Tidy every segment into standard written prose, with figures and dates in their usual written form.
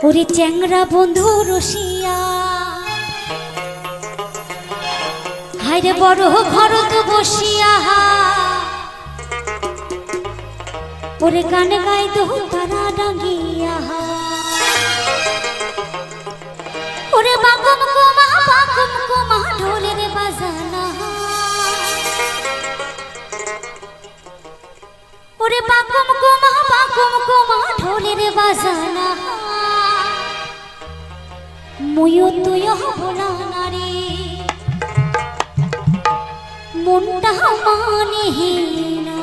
ওরে চ্যাংরা বন্ধু রসিয়া হায়রে বড় ঘরত বসিয়া ওরে গান গাই দো তারা ডাঙ্গিয়া ওরে বাকুম কুমা ঢোলের বাজানা ওরে বাকুম কুমা ঢোলের বাজানা মুয়ো তুয়ো ভোলা নারে মনটা মানে না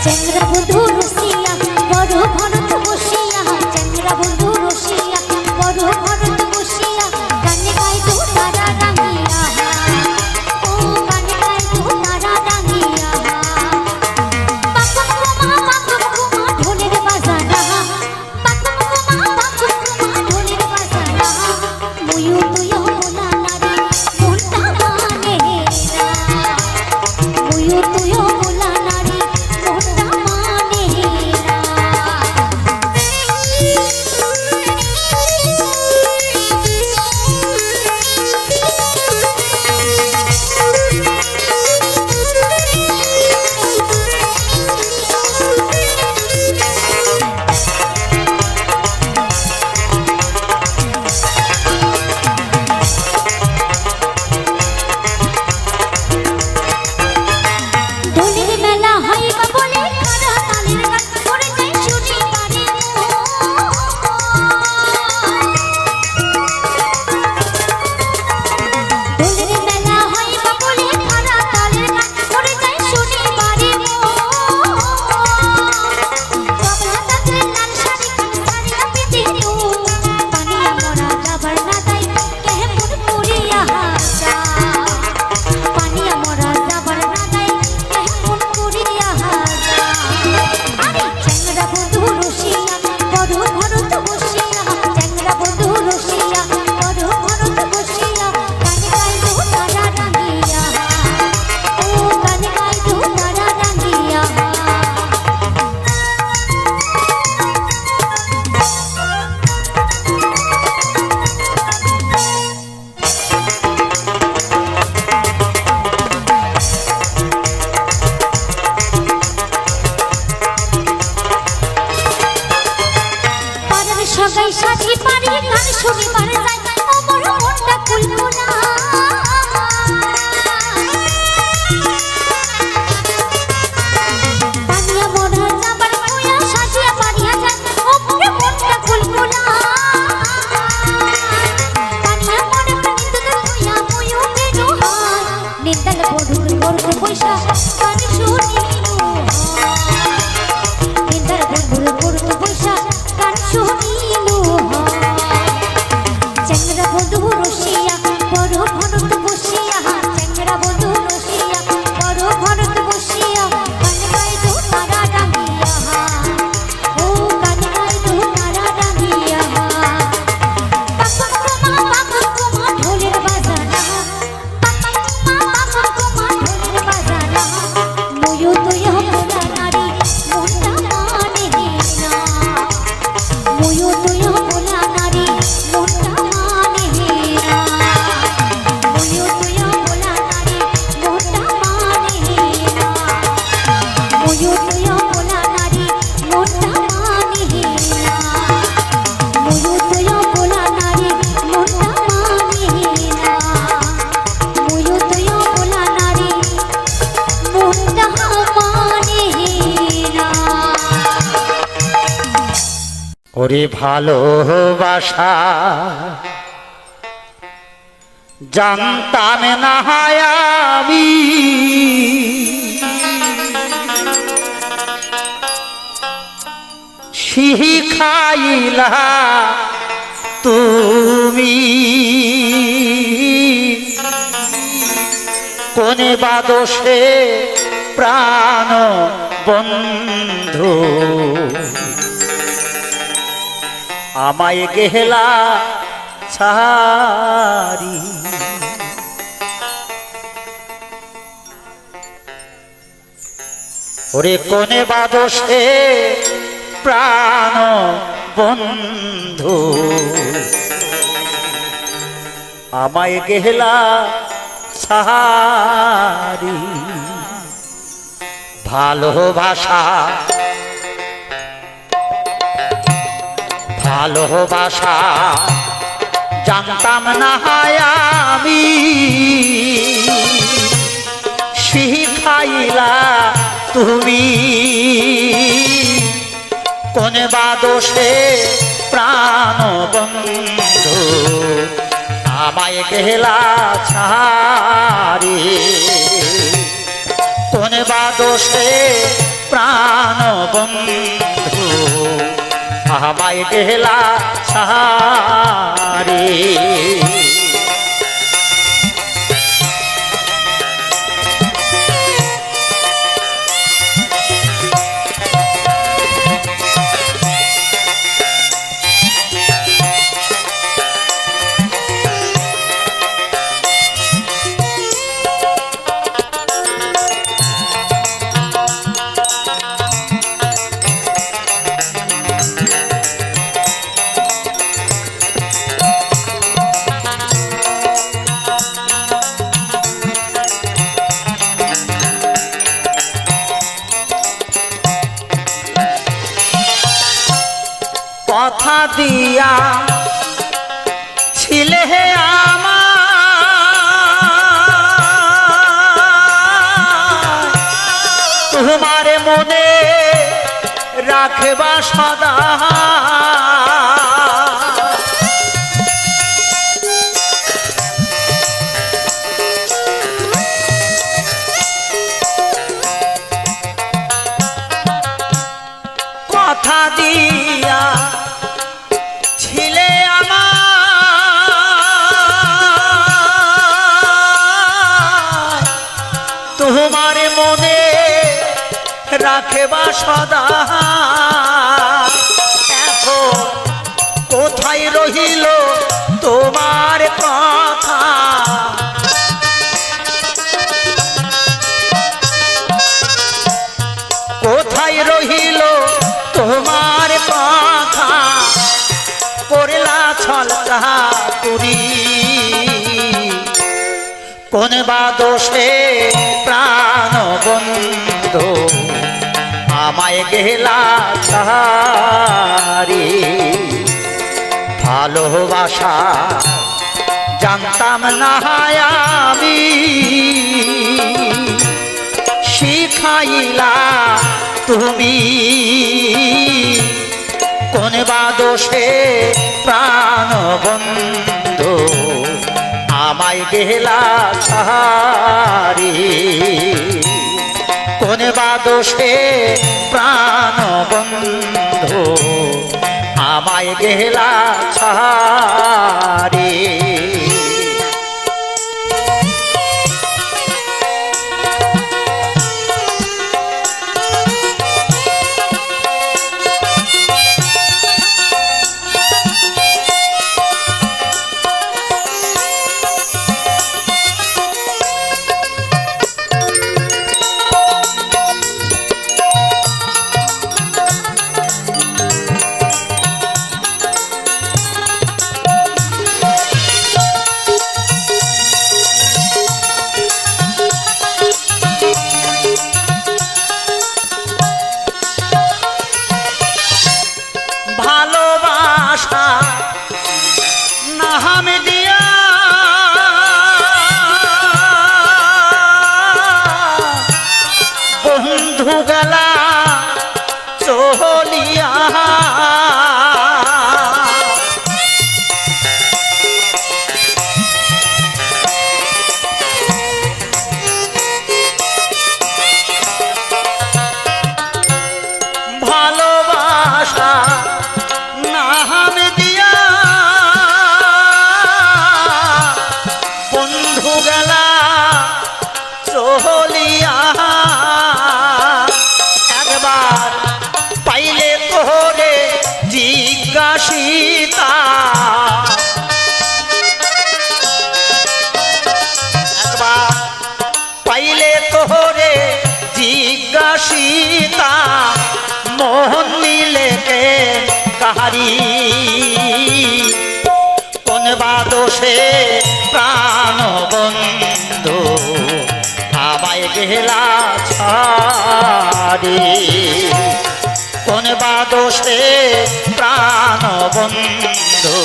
চ্যাংরা বন্ধু রসিয়া বড় ঘরত বসিয়া চ্যাংরা বন্ধু রসিয়া বড় ঘরত বসিয়া গান গাই দো তারা ডাঙ্গিয়া ও গান গাই দো তারা ডাঙ্গিয়া বাকুম কুমা ঢোলের বাজানা বাকুম কুমা ঢোলের বাজানা মুয়ো তুয়ো ভোলা নারে মনটা মানে না মুয়ো তুয়ো ভোলা নারে মনটা মানে না ঢোলের মেলা হইবা বলে খারা তালের গান করে যাই শুনি বারে ঢোলের মেলা হইবা বলে খারা তালের গান করে যাই শুনি বারে বাবলা তাদের লাল শাড়ি খান সারিয়া পিতে পানিয়া মরা যাবার না তাই কেমন করিয়া হাসা পানিয়া মরা যাবার না তাই কেমন করিয়া হাসা আরে চ্যাংরা বন্ধু রসিয়া বড় ঘরত বসিয়া চ্যাংরা বন্ধু রসিয়া বড় ঘরত বসিয়া গান গাই দো তারা ডাঙ্গিয়া ও গান গাই দো তারা ডাঙ্গিয়া পাড়ার সবাই সাথী পারি গান শুনিবার যায় আমার মনটা কুলকুলা পানিয়া মরা যাবার কইয়া সাজিয়া পারিয়া যায় আমার মনটা কুলকুলা পানিয়া মরা নিন্দল কইয়া মুয়ো বেনো হয় নিন্দল বধুর গর্ব পয়সা গান শুনিনু নিন্দল বধুর গর্ব পয়সা গান শুনিনু চ্যাংরা বন্ধু রসিয়া বড় ঘরত বসিয়া চ্যাংরা বন্ধু রসিয়া বড় ঘরত বসিয়া গান গাই দো তারা ডাঙ্গিয়া ও গান গাই দো তারা ডাঙ্গিয়া বাকুম কুমা ঢোলের বাজানা বাকুম কুমা ঢোলের বাজানা মুয়ো তুয়ো ভোলা নারী মনটা মানে না মুয়ো তুয়ো ভোলা নারী মনটা মানে না মুয়ো তুয়ো ভোলা নারী মনটা মানে না মুয়ো তুয়ো ভোলা নারী মনটা মানে না মুয়ো তুয়ো ভোলা নারী মনটা মানে না মুয়ো তুয়ো ভোলা নারী মনটা মানে না ওরে ভালোবাসা জানতাম না আমি শিখাইলা তুমি কোনে বাদোষে প্রাণ বন্ধু আমায় গেলা ছাড়ি। ওরে কোনে বাদোষে প্রাণ বন্ধু আমায় গেলা ছাড়ি। ভালোবাসা ভালোবাসা জানতাম না আমি, শিখাইলা তুমি কোনে বাদোষে প্রাণ বন্ধু আমায় গেলা ছাড়ি। কোনে বাদোষে প্রাণ বন্ধু আমায় গেলা ছাড়ি। কথা দিয়া ছিলে আমার, তোমার মনে রাখবা সদা। কথা দিয়া ছিলে আমার, তোমার মনে রাখবা সদা। এখন কোথায় রহিল তোমার কথা, কোথায় রহিল তোমার কথা, করলা ছলকা তুরি কোন বাদোষে প্রাণ বন্ধু আমায় গেলা ছাড়ি। ভালোবাসা জানতাম না আমি, শিখাইলা তুমি কোন বাদোষে প্রাণ বন্ধু আমায় গেলা ছাড়ি। কোন বাদোষে প্রাণ বন্ধু আমায় গেলা ছাড়ি। ভালোবাসা নাম দিয়া বন্ধু গেলা চলিয়া, ভালোবাসা নাম দিয়া বন্ধু গেলা চলিয়া একবার পাইলে তোরে জিজ্ঞাসিতা একবার পাইলে তোরে জিজ্ঞাসিতা মোহন নিলে কে কাহারি কোন বা দোষে প্রাণ বন্ধু আমায় গেলা ছাড়ি কোন বা দোষে প্রাণ বন্ধু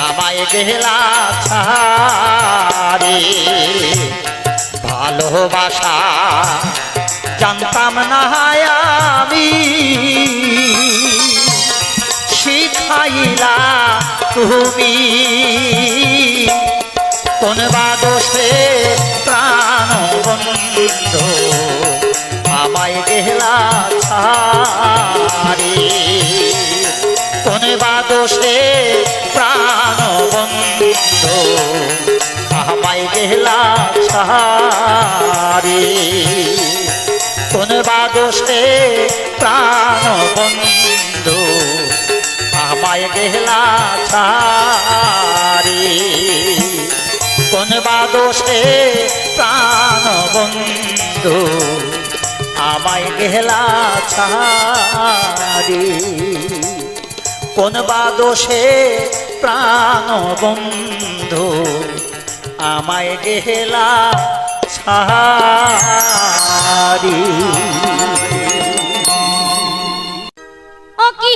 আমায় গেলা ছাড়ি ভালোবাসা জানতাম না আমি শিখাইলা তুমি কোন বা দোষে প্রাণ বন্ধু আমায় গেলা ছাড়ি কোন বা দোষে প্রাণ বন্ধু আমায় গেলা ছাড়ি কোন বা দোষে প্রাণ বন্ধু আমায় গেলা ছাড়ি কোন বা দোষে প্রাণ বন্ধু আমায় গেলা ছাড়ি কোন বা দোষে প্রাণ বন্ধু আমায় গেলা ছাড়ি ও কি